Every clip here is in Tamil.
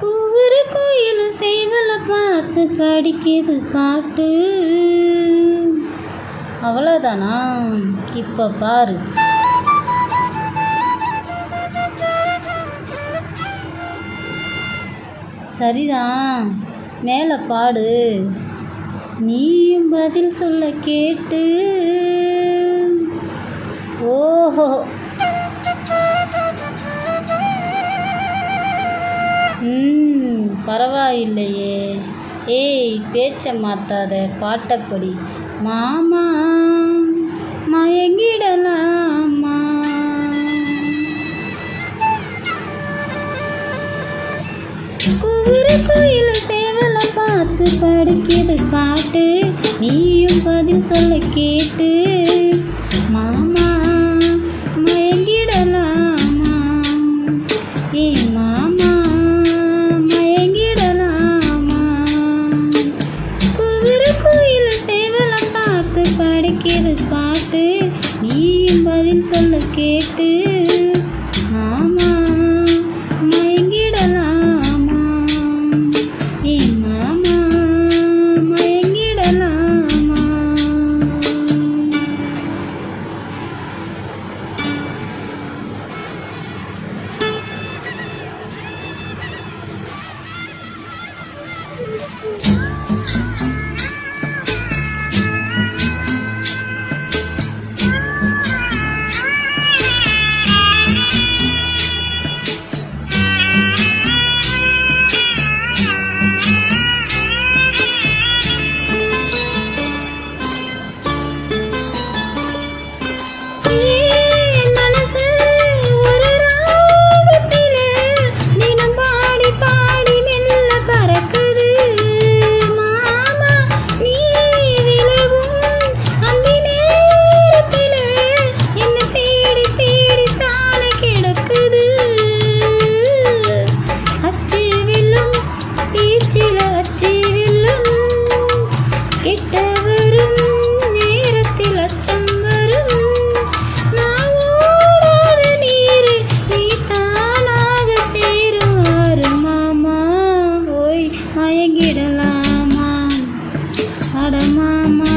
கூவுற கோயில் சேவல பார்த்து படிக்குது பாட்டு. அவ்வளோதானா? இப்போ பாரு. சரிதான், மேலே பாடு. நீயும் பதில் சொல்ல கேட்டு. ஓஹோ, பரவாயில்லையே. ஏய், பேச்சை மாத்தாத, பாட்டப்படி. மாமா மயங்கிடலாமா? கூவுற கோயில சேவல பார்த்து படிக்குது பாட்டு. நீயும் பதில் சொல்ல கேட்டு. மாமா மயங்கிடலாமா? ஏ மாமா மயங்கிடலாமா? கூவுற கோயில சேவல பார்த்து படிக்குது பாட்டு. நீயும் பதில் சொல்ல கேட்டு. மாமா மயங்கிடலாமா? மயங்கிடலாமா? அட மாமா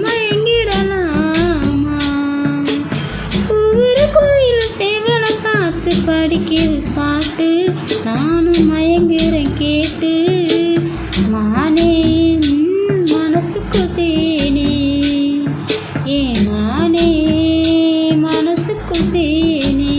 மயங்கிடலாமா? கூவுற கோயில் சேவல பார்த்து படிக்குது பாட்டு. நானும் மயங்குறேன் கேட்டு. மானே மனசுக்கு தேனே, ஏ மானே மனசுக்கு தேனே.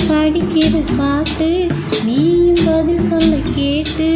படிக்கிற பாட்டு. நீயும் பதில் சொல்ல கேட்டு.